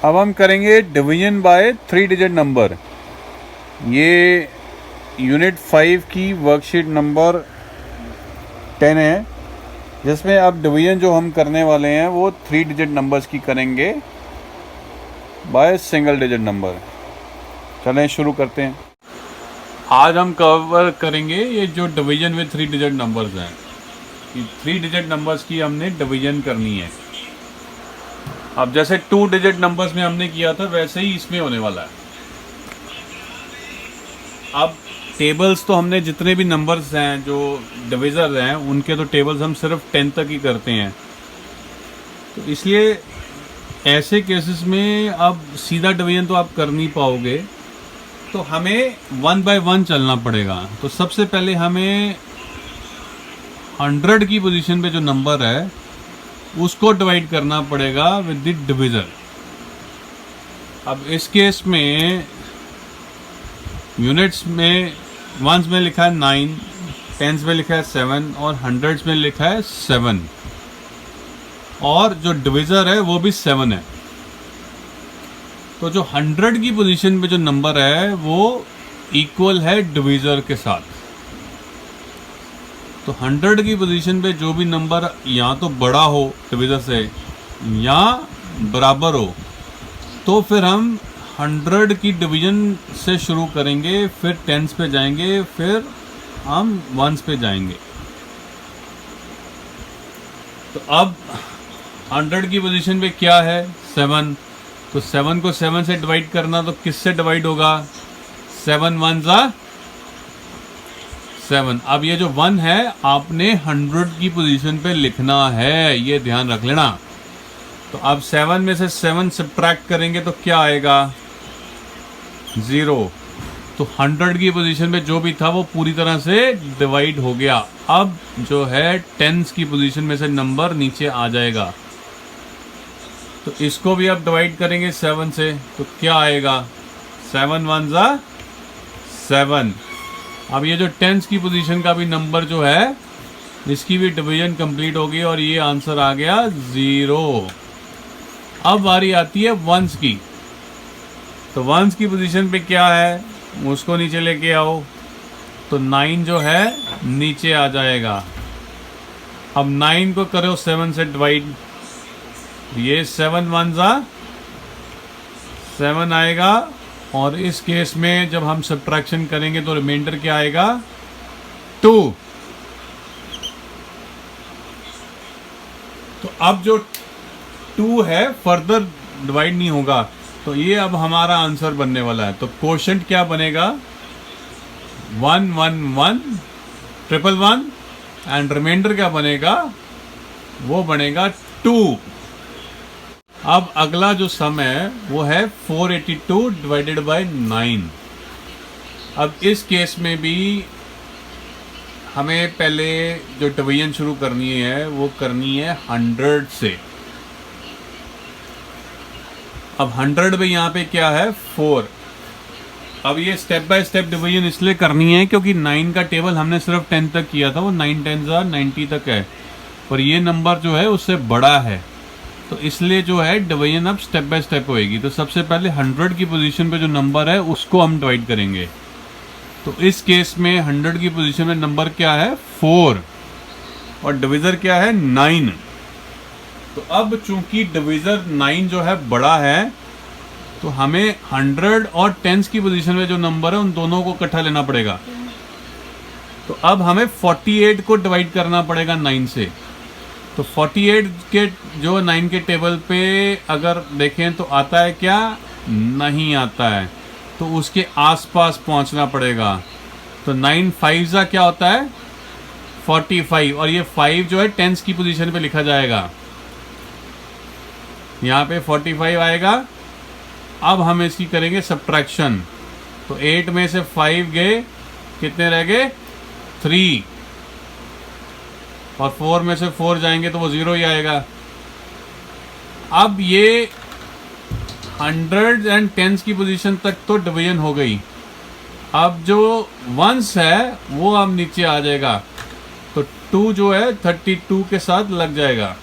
अब हम करेंगे डिवीजन बाय 3 डिजिट नंबर। ये यूनिट 5 की वर्कशीट नंबर 10 है, जिसमें अब डिवीजन जो हम करने वाले हैं वो 3 डिजिट नंबर्स की करेंगे बाय सिंगल डिजिट नंबर। चलें शुरू करते हैं। आज हम कवर करेंगे ये जो डिवीजन विद 3 डिजिट नंबर्स हैं। 3 डिजिट नंबर्स की हमने डिवीजन करनी है। अब जैसे 2 डिजिट नंबर्स में हमने किया था वैसे ही इसमें होने वाला है। अब टेबल्स तो हमने जितने भी नंबर्स हैं जो डिविजर हैं उनके तो टेबल्स हम सिर्फ 10 तक ही करते हैं, तो इसलिए ऐसे केसेस में अब सीधा डिवीजन तो आप कर नहीं पाओगे, तो हमें 1 बाय 1 चलना पड़ेगा। तो सबसे पहले हमें 100 की पोजीशन पे जो नंबर है उसको डिवाइड करना पड़ेगा विद द डिविजर। अब इस केस में यूनिट्स में वंस में लिखा है 9, टेंस में लिखा है 7 और हंड्रेड्स में लिखा है 7, और जो डिविजर है वो भी 7 है। तो जो 100 की पोजीशन पे जो नंबर है वो इक्वल है डिविजर के साथ। तो 100 की पोजीशन पे जो भी नंबर या तो बड़ा हो डिविजर से या बराबर हो, तो फिर हम 100 की डिवीजन से शुरू करेंगे, फिर टेंस पे जाएंगे, फिर हम वंस पे जाएंगे। तो अब 100 की पोजीशन पे क्या है 7, तो 7 को 7 से डिवाइड करना, तो किससे डिवाइड होगा 7 1 जा 7। अब ये जो 1 है आपने 100 की पोजीशन पे लिखना है, ये ध्यान रख लेना। तो अब 7 में से 7 सब्ट्रैक्ट करेंगे तो क्या आएगा 0। तो 100 की पोजीशन पे जो भी था वो पूरी तरह से डिवाइड हो गया। अब जो है टेंस की पोजीशन में से नंबर नीचे आ जाएगा, तो इसको भी अब डिवाइड करेंगे 7 से, तो क्या आएगा 7 1 जा 7। अब ये जो टेंस की पोजीशन का भी नंबर जो है इसकी भी डिवीजन कंप्लीट होगी और ये आंसर आ गया 0। अब बारी आती है वंस की। तो वंस की पोजीशन पे क्या है उसको नीचे लेके आओ, तो 9 जो है नीचे आ जाएगा। अब 9 को करो 7 से डिवाइड, ये 7 1 जा 7 आएगा, और इस केस में जब हम सब्ट्रैक्शन करेंगे तो रिमाइंडर क्या आएगा 2। तो अब जो 2 है फर्दर डिवाइड नहीं होगा, तो ये अब हमारा आंसर बनने वाला है। तो कोशेंट क्या बनेगा 1 1 1 1 1 एंड रिमाइंडर क्या बनेगा वो बनेगा 2। अब अगला जो सम है वो है 482 डिवाइडेड बाय 9। अब इस केस में भी हमें पहले जो डिवीजन शुरू करनी है वो करनी है 100 से। अब 100 में यहाँ पे क्या है 4। अब ये स्टेप बाय स्टेप डिवीजन इसलिए करनी है क्योंकि 9 का टेबल हमने सिर्फ 10 तक किया था, वो 9 10 90 तक है, पर ये नंबर जो है उससे बड़ा है, तो इसलिए जो है डिवीजन अब स्टेप बाय स्टेप होएगी। तो सबसे पहले 100 की पोजीशन पे जो नंबर है उसको हम डिवाइड करेंगे। तो इस केस में 100 की पोजीशन में नंबर क्या है 4 और डिविजर क्या है 9। तो अब चूंकि डिविजर 9 जो है बड़ा है, तो हमें 100 और टेंस की पोजीशन में जो नंबर है उन दोनों को इकट्ठा लेना पड़ेगा। तो अब हमें 48 को डिवाइड करना पड़ेगा 9 से। तो 48 के जो 9 के टेबल पे अगर देखें तो आता है क्या, नहीं आता है, तो उसके आसपास पहुंचना पड़ेगा। तो 9 5 जा क्या होता है 45, और ये 5 जो है टेंस की पोजीशन पे लिखा जाएगा, यहाँ पे 45 आएगा। अब हम इसकी करेंगे सब्ट्रैक्शन, तो 8 में से 5 गए, कितने रह गए 3, और 4 में से 4 जाएंगे तो वो 0 ही आएगा। अब ये 100 एंड टेंस की पोजीशन तक तो डिवीजन हो गई। अब जो वंस है वो अब नीचे आ जाएगा, तो 2 जो है 32 के साथ लग जाएगा।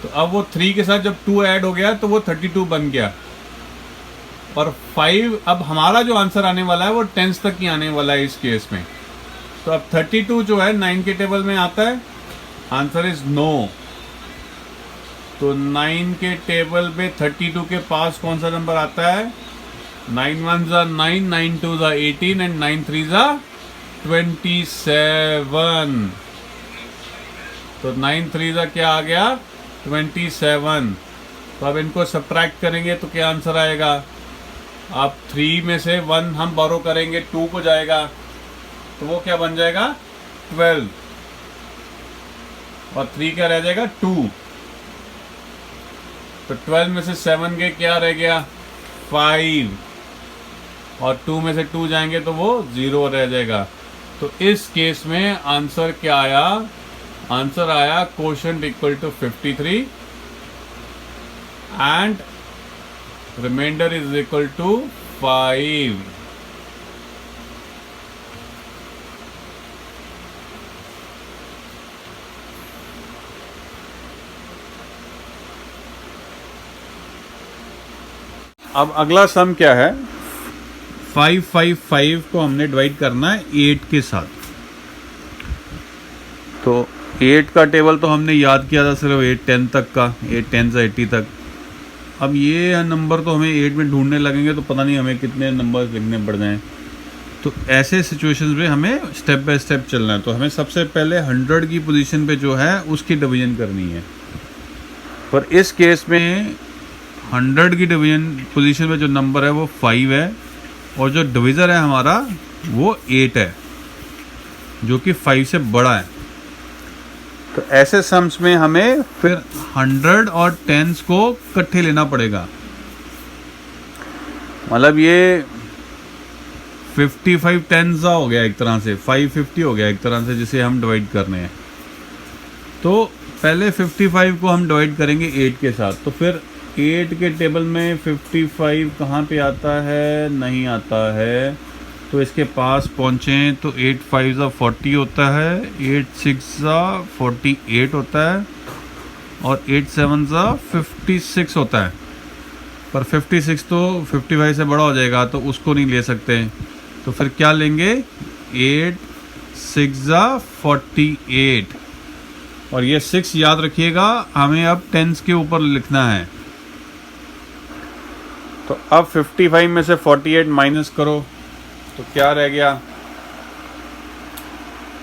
तो अब वो 3 के साथ जब 2 ऐड हो गया तो वो 32 बन गया। और 5, अब हमारा जो आंसर आने वाला है वो 10s तक ही आने वाला है इस केस में। तो अब 32 जो है 9 के टेबल में आता है, आंसर इज नो। तो 9 के टेबल पे 32 के पास कौन सा नंबर आता है? 9 1s are 9, 9 2s are 18 and 9 3s are 27। तो 9 3s are क्या आ गया? 27। तो अब इनको सब्ट्रैक्ट करेंगे तो क्या आंसर आएगा? अब 3 में से 1 हम बोरो करेंगे, 2 को जाएगा, तो वो क्या बन जाएगा? 12। और 3 क्या रह जाएगा? 2। तो 12 में से 7 गए, क्या रह गया? 5। और 2 में से 2 जाएंगे तो वो 0 रह जाएगा। तो इस केस में आंसर क्या आया? आंसर आया quotient equal to 53 and remainder is equal to 5। अब अगला सम क्या है? 555 को हमने डिवाइड करना है 8 के साथ। तो 8 का टेबल तो हमने याद किया था सिर्फ 8 10 तक का, 8 10 से 80 तक। अब ये नंबर तो हमें 8 में ढूंढने लगेंगे तो पता नहीं हमें कितने नंबर लिखने पड़ जाएं। तो ऐसे सिचुएशंस में हमें स्टेप बाय स्टेप चलना है। तो हमें सबसे पहले 100 की पोजीशन पे जो है उसकी डिवीजन करनी है। पर इस केस में 100 की डिवीजन पोजीशन में जो नंबर है वो 5 है और जो डिवीज़र है हमारा वो 8 है, जो कि 5 से बड़ा है। तो ऐसे सम्स में हमें फिर 100 और 10s को इकट्ठे लेना पड़ेगा। मतलब ये 55 10s हो गया एक तरह से, 550 हो गया एक तरह से, जिसे हम डिवाइड करने हैं। तो पहले 55 को हम डिवाइड करेंगे 8 के साथ। तो फिर 8 के टेबल में 55 कहाँ पे आता है? नहीं आता है। तो इसके पास पहुँचें तो 8 5 40 होता है, 8 6 48 होता है और 8 7 56 होता है। पर 56 तो 55 से बड़ा हो जाएगा तो उसको नहीं ले सकते। तो फिर क्या लेंगे? 8 6 48। और ये 6 याद रखिएगा, हमें अब 10s के ऊपर लिखना है। तो अब 55 में से 48 माइनस करो तो क्या रह गया?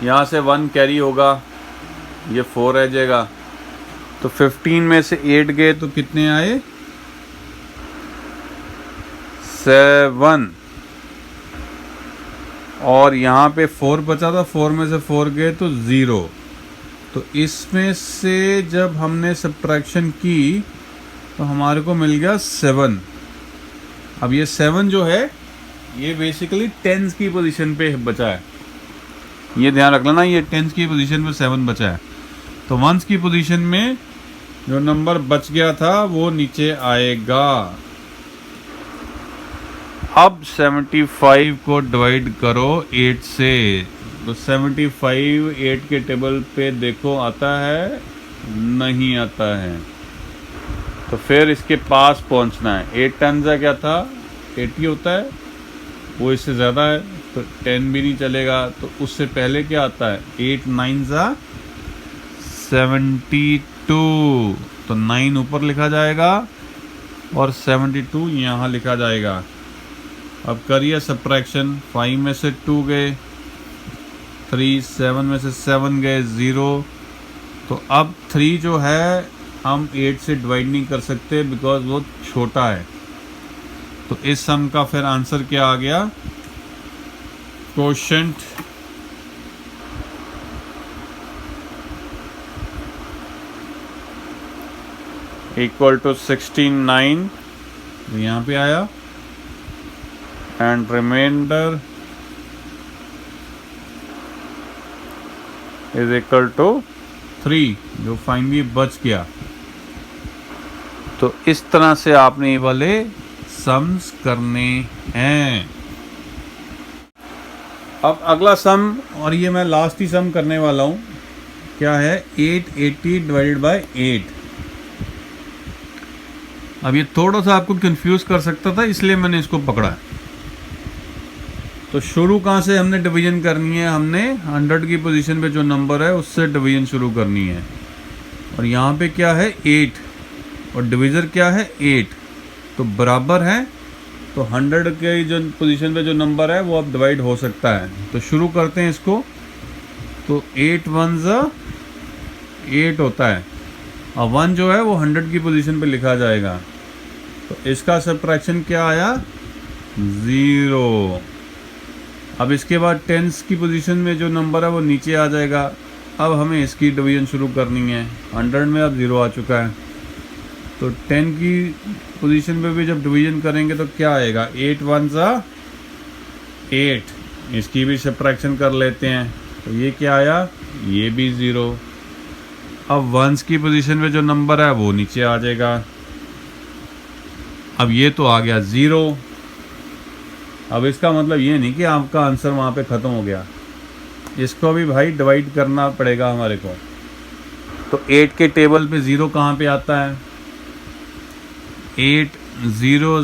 यहाँ से 1 कैरी होगा, ये 4 रह जाएगा। तो 15 में से 8 गए तो कितने आए? 7। और यहाँ पे 4 बचा था, 4 में से 4 गए तो 0। तो इसमें से जब हमने सब्ट्रैक्शन की तो हमारे को मिल गया 7। अब ये 7 जो है ये बेसिकली 10s की पोजीशन पे बचा है, ये ध्यान रख लेना, ये 10s की पोजीशन पे 7 बचा है। तो 1s की पोजीशन में जो नंबर बच गया था वो नीचे आएगा। अब 75 को डिवाइड करो 8 से। तो 75 8 के टेबल पे देखो आता है? नहीं आता है। तो फिर इसके पास पहुंचना है। 8 10 क्या था? 80 होता है, वो इससे ज़्यादा है तो 10 भी नहीं चलेगा। तो उससे पहले क्या आता है? 8 9 72। तो 9 ऊपर लिखा जाएगा और 72 यहाँ लिखा जाएगा। अब करिए सब्ट्रैक्शन। 5 में से 2 गए 3, 7 में से 7 गए 0। तो अब 3 जो है हम 8 से डिवाइड नहीं कर सकते बिकॉज वो छोटा है। तो इस सम का फिर आंसर क्या आ गया? क्वोशंट इक्वल टू 69 यहाँ पे आया and remainder is equal to 3, जो फाइनली बच गया। तो इस तरह से आपने ये वाले सम्स करने हैं। अब अगला सम, और ये मैं लास्ट ही सम करने वाला हूँ, क्या है? 880 डिवाइडेड बाय 8। अब ये थोड़ा सा आपको कंफ्यूज कर सकता था, इसलिए मैंने इसको पकड़ा। तो शुरू कहाँ से हमने डिवीजन करनी है, हमने 100 की पोजीशन पे जो नंबर है उससे डिवीजन शुरू करनी है। और यहाँ पे क्या है 8 और डिवीज़र क्या है 8, तो बराबर है। तो 100 के जो पोजीशन पे जो नंबर है वो अब डिवाइड हो सकता है। तो शुरू करते हैं इसको। तो 8 1 8 होता है, और 1 जो है वो 100 की पोजीशन पे लिखा जाएगा। तो इसका सब्ट्रैक्शन क्या आया 0। अब इसके बाद टेंस की पोजीशन में जो नंबर है वो नीचे आ जाएगा। अब हमें इसकी डिवीजन शुरू करनी है। 100 में अब 0 आ चुका है, तो 10 की पोजीशन पे भी जब डिवीजन करेंगे तो क्या आएगा 8 1 8। इसकी भी सब्ट्रैक्शन कर लेते हैं। तो ये क्या आया, ये भी 0। अब 1s की पोजीशन पे जो नंबर है वो नीचे आ जाएगा। अब ये तो आ गया 0। अब इसका मतलब ये नहीं कि आपका आंसर वहाँ पे ख़त्म हो गया, इसको भी भाई डिवाइड करना पड़ेगा हमारे को। तो 8 के टेबल पे 0 कहाँ पे आता है, 8 0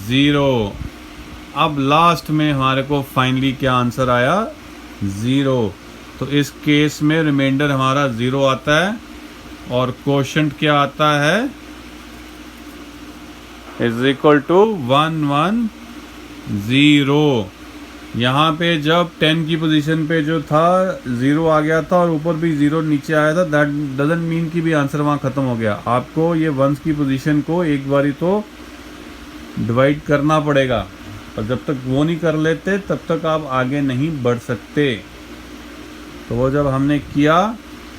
0। अब लास्ट में हमारे को फाइनली क्या आंसर आया 0। तो इस केस में रिमाइंडर हमारा 0 आता है और कोशेंट क्या आता है इज इक्वल टू 1 1 0। यहाँ पे जब 10 की पोजीशन पे जो था 0 आ गया था और ऊपर भी 0 नीचे आया था, दैट डजंट मीन कि भी आंसर वहाँ ख़त्म हो गया। आपको ये 1s की पोजीशन को एक बारी तो डिवाइड करना पड़ेगा, और जब तक वो नहीं कर लेते तब तक आप आगे नहीं बढ़ सकते। तो वो जब हमने किया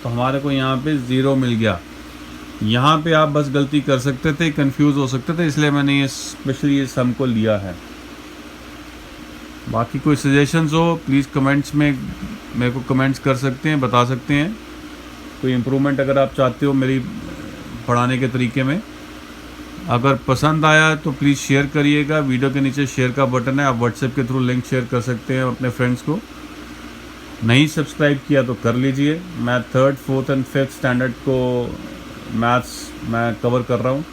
तो हमारे को यहाँ पे 0 मिल गया। यहाँ पे आप बस गलती कर सकते थे, कंफ्यूज हो सकते थे, इसलिए मैंने ये स्पेशली ये सम को लिया है। बाकी कोई सजेशंस हो प्लीज़ कमेंट्स में मेरे को कमेंट्स कर सकते हैं, बता सकते हैं। कोई इम्प्रूवमेंट अगर आप चाहते हो मेरी पढ़ाने के तरीके में। अगर पसंद आया तो प्लीज़ शेयर करिएगा। वीडियो के नीचे शेयर का बटन है, आप व्हाट्सएप के थ्रू लिंक शेयर कर सकते हैं अपने फ्रेंड्स को। नहीं सब्सक्राइब किया तो कर लीजिए। मैं 3rd 4th and 5th standard को मैथ्स मैं कवर कर रहा हूँ,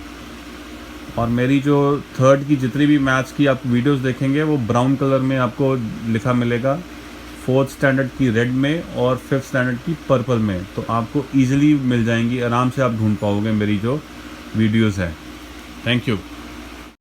और मेरी जो 3rd की जितनी भी मैथ्स की आप वीडियोस देखेंगे वो ब्राउन कलर में आपको लिखा मिलेगा, 4th स्टैंडर्ड की रेड में और 5th स्टैंडर्ड की पर्पल में। तो आपको ईजिली मिल जाएंगी, आराम से आप ढूंढ पाओगे मेरी जो वीडियोस है। Thank you.